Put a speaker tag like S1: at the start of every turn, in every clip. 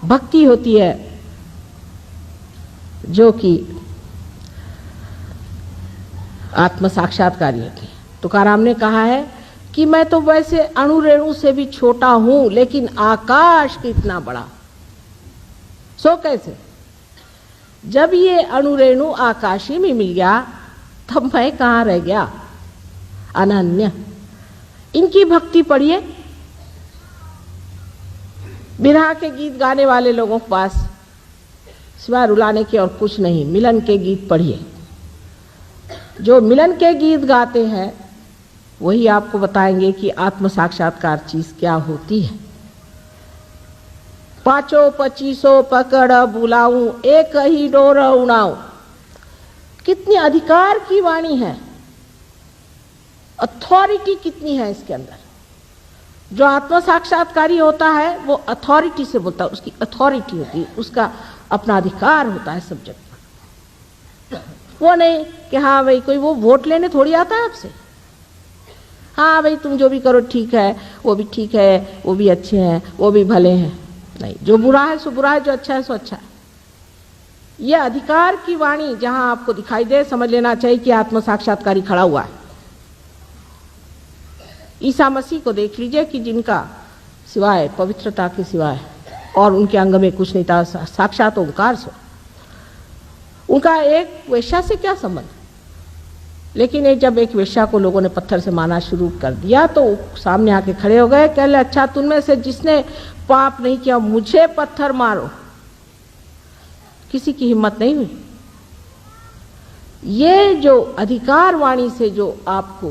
S1: भक्ति होती है जो कि आत्म साक्षात्कारी होती है। तुकाराम ने कहा है कि मैं तो वैसे अणु रेणु से भी छोटा हूं, लेकिन आकाश कितना बड़ा। सो कैसे? जब ये अणु रेणु आकाशी में मिल गया तब मैं कहां रह गया? अनन्य। इनकी भक्ति पढ़िए। विरह के गीत गाने वाले लोगों के पास सिवाय रुलाने के और कुछ नहीं। मिलन के गीत पढ़िए। जो मिलन के गीत गाते हैं वही आपको बताएंगे कि आत्म साक्षात्कार चीज क्या होती है। पाँचों पच्चीसों पकड़ बुलाऊं, एक ही डोर उड़ाऊं। कितनी अधिकार की वाणी है, अथॉरिटी कितनी है इसके अंदर। जो आत्म साक्षात्कारी होता है वो अथॉरिटी से बोलता है, उसकी अथॉरिटी होती है, उसका अपना अधिकार होता है सब्जेक्ट में। वो नहीं कि हाँ भाई कोई वो वोट लेने थोड़ी आता है आपसे। हाँ भाई तुम जो भी करो ठीक है, वो भी ठीक है, वो भी अच्छे हैं, वो भी भले हैं। नहीं, जो बुरा है सो बुरा है, जो अच्छा है सो अच्छा है। यह अधिकार की वाणी जहां आपको दिखाई दे, समझ लेना चाहिए कि आत्म साक्षात्कारी खड़ा हुआ है। ईसा मसीह को देख लीजिए कि जिनका सिवाय पवित्रता के सिवाय और उनके अंग में कुछ नहीं था, साक्षात ओंकार से। उनका एक वेश्या से क्या संबंध? लेकिन जब एक वेश्या को लोगों ने पत्थर से मारना शुरू कर दिया तो सामने आके खड़े हो गए, कह ले अच्छा तुममें से जिसने पाप नहीं किया मुझे पत्थर मारो। किसी की हिम्मत नहीं हुई। ये जो अधिकार वाणी से जो आपको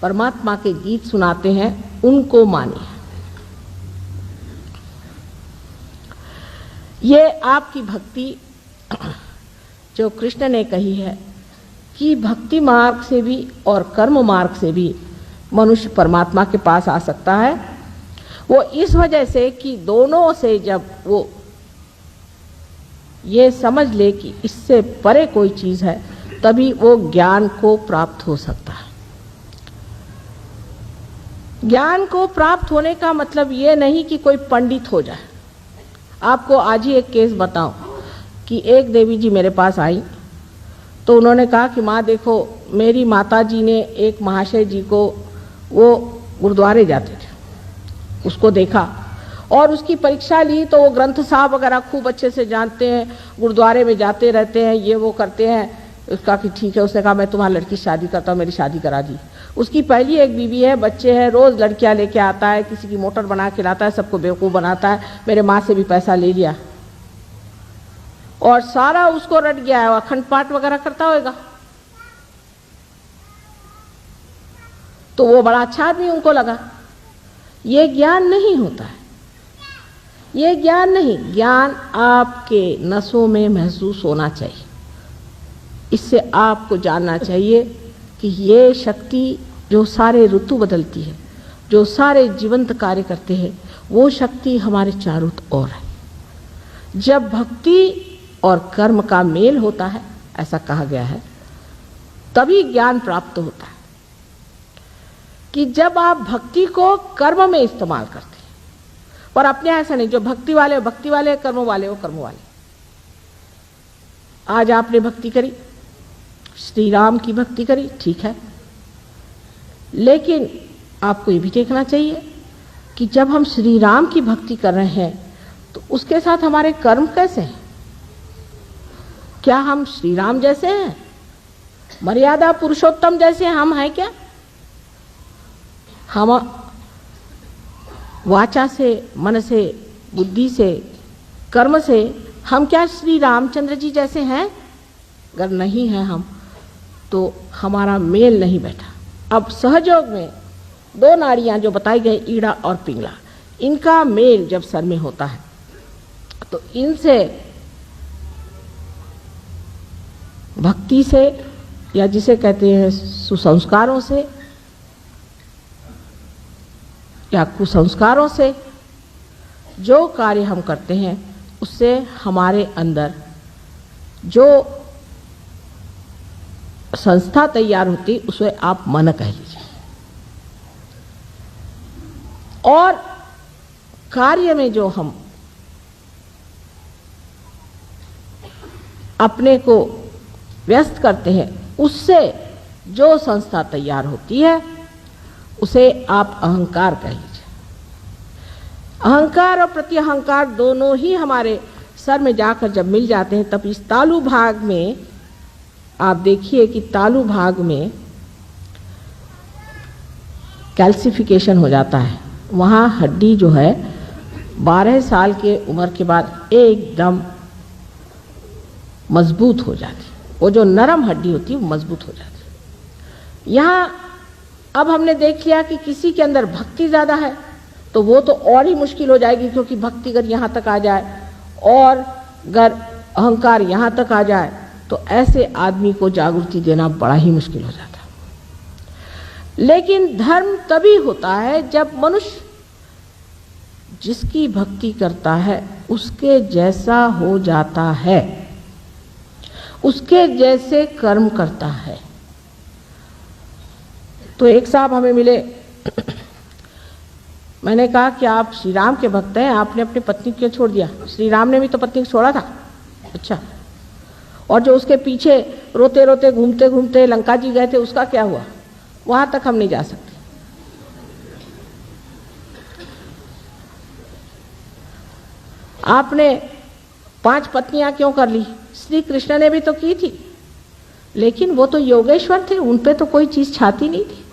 S1: परमात्मा के गीत सुनाते हैं उनको मानिए। ये आपकी भक्ति जो कृष्ण ने कही है कि भक्ति मार्ग से भी और कर्म मार्ग से भी मनुष्य परमात्मा के पास आ सकता है, वो इस वजह से कि दोनों से जब वो ये समझ ले कि इससे परे कोई चीज है तभी वो ज्ञान को प्राप्त हो सकता है। ज्ञान को प्राप्त होने का मतलब ये नहीं कि कोई पंडित हो जाए। आपको आज ही एक केस बताऊं कि एक देवी जी मेरे पास आई तो उन्होंने कहा कि माँ देखो मेरी माता जी ने एक महाशय जी को, वो गुरुद्वारे जाते थे, उसको देखा और उसकी परीक्षा ली तो वो ग्रंथ साहब वगैरह खूब अच्छे से जानते हैं, गुरुद्वारे में जाते रहते हैं, ये वो करते हैं। उसका कि ठीक है, उसने कहा मैं तुम्हारी लड़की से शादी करता हूँ, मेरी शादी करा दी। उसकी पहली एक बीवी है, बच्चे हैं, रोज लड़कियां लेके आता है, किसी की मोटर बना के लाता है, सबको बेवकूफ़ बनाता है। मेरे माँ से भी पैसा ले लिया और सारा उसको रट गया है। अखंड पाठ वगैरह करता होगा तो वो बड़ा अच्छा आदमी उनको लगा। ये ज्ञान नहीं होता है, ये ज्ञान नहीं। ज्ञान आपके नसों में महसूस होना चाहिए। इससे आपको जानना चाहिए कि ये शक्ति जो सारे ऋतु बदलती है, जो सारे जीवंत कार्य करते हैं, वो शक्ति हमारे चारों ओर है। जब भक्ति और कर्म का मेल होता है, ऐसा कहा गया है, तभी ज्ञान प्राप्त होता है। कि जब आप भक्ति को कर्म में इस्तेमाल करते हैं, पर अपने ऐसा नहीं, जो भक्ति वाले वो भक्ति वाले, कर्म वाले वो कर्म वाले। आज आपने भक्ति करी, श्री राम की भक्ति करी, ठीक है, लेकिन आपको ये भी देखना चाहिए कि जब हम श्री राम की भक्ति कर रहे हैं तो उसके साथ हमारे कर्म कैसे हैं? क्या हम श्री राम जैसे हैं? मर्यादा पुरुषोत्तम जैसे हम हैं क्या? हम वाचा से, मन से, बुद्धि से, कर्म से हम क्या श्री रामचंद्र जी जैसे हैं? अगर नहीं है हम तो हमारा मेल नहीं बैठा। अब सहयोग में दो नाड़ियां जो बताई गई, ईड़ा और पिंगला, इनका मेल जब सर में होता है तो इनसे भक्ति से, या जिसे कहते हैं सुसंस्कारों से या कुसंस्कारों से जो कार्य हम करते हैं उससे हमारे अंदर जो संस्था तैयार होती, उसे आप मन कह लीजिए। और कार्य में जो हम अपने को व्यस्त करते हैं, उससे जो संस्था तैयार होती है उसे आप अहंकार कह लीजिए। अहंकार और प्रत्यहंकार दोनों ही हमारे सर में जाकर जब मिल जाते हैं, तब इस तालु भाग में आप देखिए कि तालु भाग में कैल्सिफिकेशन हो जाता है। वहाँ हड्डी जो है 12 साल के उम्र के बाद एकदम मजबूत हो जाती है। वो जो नरम हड्डी होती है वो मजबूत हो जाती है। यहाँ अब हमने देख लिया कि किसी के अंदर भक्ति ज़्यादा है तो वो तो और ही मुश्किल हो जाएगी, क्योंकि भक्ति अगर यहाँ तक आ जाए और अगर अहंकार यहाँ तक आ जाए तो ऐसे आदमी को जागृति देना बड़ा ही मुश्किल हो जाता है। लेकिन धर्म तभी होता है जब मनुष्य जिसकी भक्ति करता है उसके जैसा हो जाता है, उसके जैसे कर्म करता है। तो एक साहब हमें मिले, मैंने कहा कि आप श्री राम के भक्त हैं, आपने अपनी पत्नी क्यों छोड़ दिया? श्री राम ने भी तो पत्नी को छोड़ा था। अच्छा, और जो उसके पीछे रोते रोते घूमते घूमते लंका जी गए थे उसका क्या हुआ? वहां तक हम नहीं जा सकते। आपने 5 पत्नियां क्यों कर ली? श्री कृष्ण ने भी तो की थी, लेकिन वो तो योगेश्वर थे, उन पे तो कोई चीज छाती नहीं थी।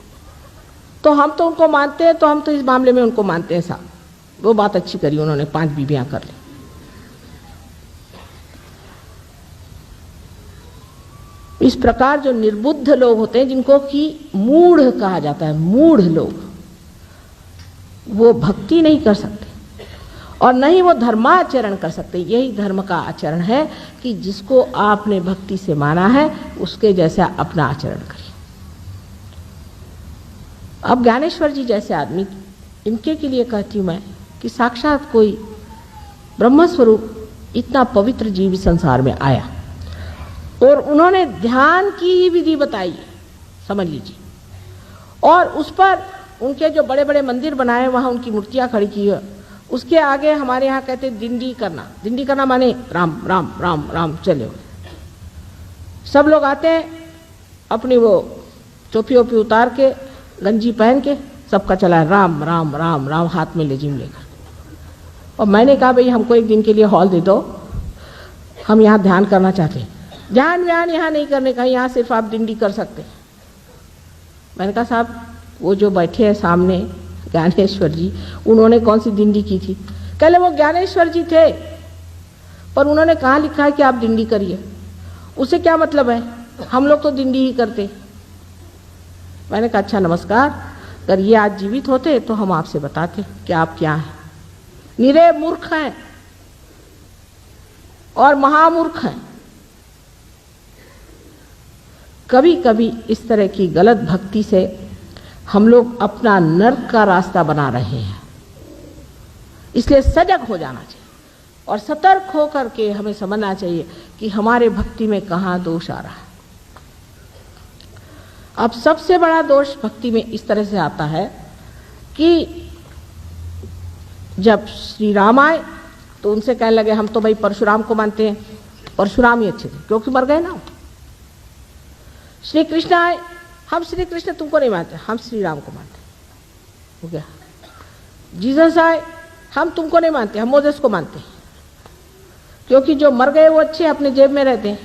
S1: तो हम तो उनको मानते हैं, तो हम तो इस मामले में उनको मानते हैं साहब, वो बात अच्छी करी उन्होंने, 5 बीवियां कर ली। इस प्रकार जो निर्बुद्ध लोग होते हैं, जिनको कि मूढ़ कहा जाता है, मूढ़ लोग, वो भक्ति नहीं कर सकते और न ही वो धर्माचरण कर सकते। यही धर्म का आचरण है कि जिसको आपने भक्ति से माना है उसके जैसा अपना आचरण करिए। अब ज्ञानेश्वर जी जैसे आदमी, इनके के लिए कहती हूँ मैं कि साक्षात कोई ब्रह्मस्वरूप इतना पवित्र जीव संसार में आया और उन्होंने ध्यान की ही विधि बताई, समझ लीजिए, और उस पर उनके जो बड़े बड़े मंदिर बनाए वहाँ उनकी मूर्तियाँ खड़ी की है। उसके आगे हमारे यहाँ कहते दिंडी करना, दिंडी करना माने राम राम राम राम चलो। सब लोग आते हैं अपनी वो टोपी ओपी उतार के, गंजी पहन के, सबका चला है राम राम राम राम, हाथ में लेजिम लेकर। और मैंने कहा भाई हमको एक दिन के लिए हॉल दे दो, हम यहाँ ध्यान करना चाहते हैं। ध्यान व्यान यहाँ नहीं करने का, यहाँ सिर्फ आप दिंडी कर सकते। मैंने कहा साहब वो जो बैठे हैं सामने ज्ञानेश्वर जी, उन्होंने कौन सी दिंडी की थी? कहले वो ज्ञानेश्वर जी थे, पर उन्होंने कहाँ लिखा है कि आप दिंडी करिए? उसे क्या मतलब है? हम लोग तो दिंडी ही करते। मैंने कहा अच्छा नमस्कार, अगर ये आज जीवित होते तो हम आपसे बताते कि आप क्या हैं। निरे मूर्ख हैं और महामूर्ख हैं। कभी कभी इस तरह की गलत भक्ति से हम लोग अपना नर्क का रास्ता बना रहे हैं। इसलिए सजग हो जाना चाहिए और सतर्क होकर के हमें समझना चाहिए कि हमारे भक्ति में कहाँ दोष आ रहा है। अब सबसे बड़ा दोष भक्ति में इस तरह से आता है कि जब श्री राम आए तो उनसे कहने लगे हम तो भाई परशुराम को मानते हैं, परशुराम ही अच्छे थे क्योंकि मर गए ना। श्री कृष्ण आए, हम श्री कृष्ण तुमको नहीं मानते, हम श्री राम को मानते, हो गया। जीसस आए, हम तुमको नहीं मानते, हम मोसेस को मानते, क्योंकि जो मर गए वो अच्छे अपने जेब में रहते हैं।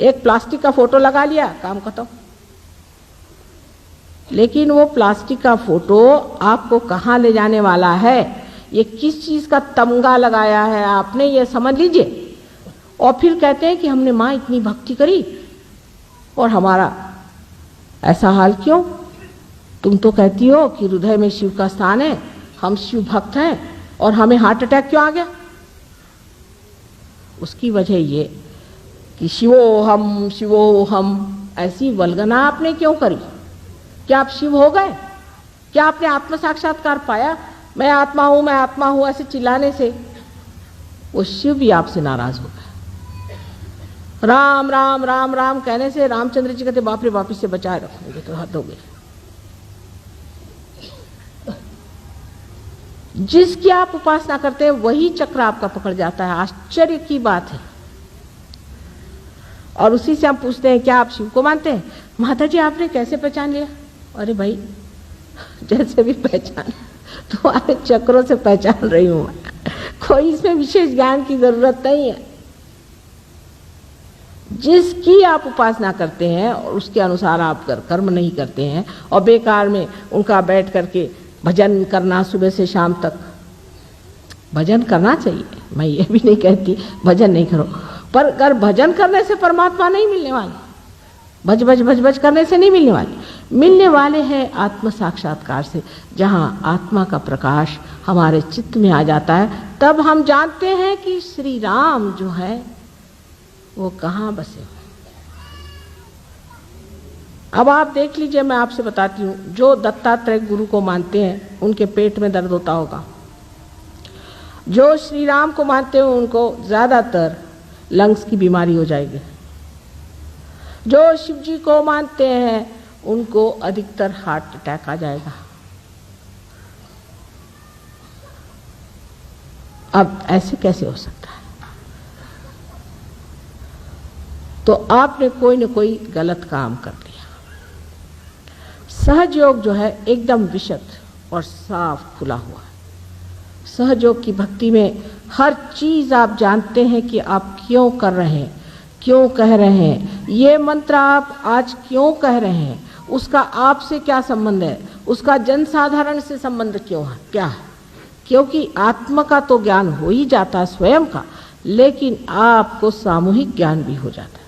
S1: एक प्लास्टिक का फोटो लगा लिया, काम खत्म। लेकिन वो प्लास्टिक का फोटो आपको कहाँ ले जाने वाला है, ये किस चीज का तमगा लगाया है आपने, ये समझ लीजिए। और फिर कहते हैं कि हमने माँ इतनी भक्ति करी और हमारा ऐसा हाल क्यों? तुम तो कहती हो कि हृदय में शिव का स्थान है, हम शिव भक्त हैं, और हमें हार्ट अटैक क्यों आ गया? उसकी वजह ये कि शिवो हम ऐसी वल्गना आपने क्यों करी? क्या आप शिव हो गए? क्या आपने आत्म साक्षात्कार पाया? मैं आत्मा हूं ऐसे चिल्लाने से वो शिव भी आपसे नाराज हो गए। राम राम राम राम कहने से रामचंद्र जी कहते बाप रे बाप, इससे बचाए रखोगे तो हद हो गई। जिसकी आप उपासना करते हैं वही चक्र आपका पकड़ जाता है। आश्चर्य की बात है और उसी से हम पूछते हैं क्या आप शिव को मानते हैं? माता जी आपने कैसे पहचान लिया? अरे भाई जैसे भी पहचान, तुम्हारे चक्रों से पहचान रही हूं मैं, कोई इसमें विशेष ज्ञान की जरूरत नहीं है। जिसकी आप उपासना करते हैं और उसके अनुसार आप कर्म नहीं करते हैं और बेकार में उनका बैठ करके भजन करना सुबह से शाम तक, भजन करना चाहिए, मैं ये भी नहीं कहती भजन नहीं करो, पर अगर भजन करने से परमात्मा नहीं मिलने वाले, भज भज भज भज करने से नहीं मिलने वाले, मिलने वाले हैं आत्म साक्षात्कार से, जहाँ आत्मा का प्रकाश हमारे चित्त में आ जाता है। तब हम जानते हैं कि श्री राम जो है वो कहाँ बसे हो। अब आप देख लीजिए, मैं आपसे बताती हूँ, जो दत्तात्रेय गुरु को मानते हैं उनके पेट में दर्द होता होगा, जो श्री राम को मानते हैं उनको ज़्यादातर लंग्स की बीमारी हो जाएगी, जो शिव जी को मानते हैं उनको अधिकतर हार्ट अटैक आ जाएगा। अब ऐसे कैसे हो सकता है? तो आपने कोई न कोई गलत काम कर दिया। सहज योग जो है एकदम विशुद्ध और साफ खुला हुआ है। सहज योग की भक्ति में हर चीज आप जानते हैं कि आप क्यों कर रहे हैं, क्यों कह रहे हैं, ये मंत्र आप आज क्यों कह रहे हैं, उसका आपसे क्या संबंध है, उसका जनसाधारण से संबंध क्यों है, क्या है? क्योंकि आत्मा का तो ज्ञान हो ही जाता है स्वयं का, लेकिन आपको सामूहिक ज्ञान भी हो जाता है।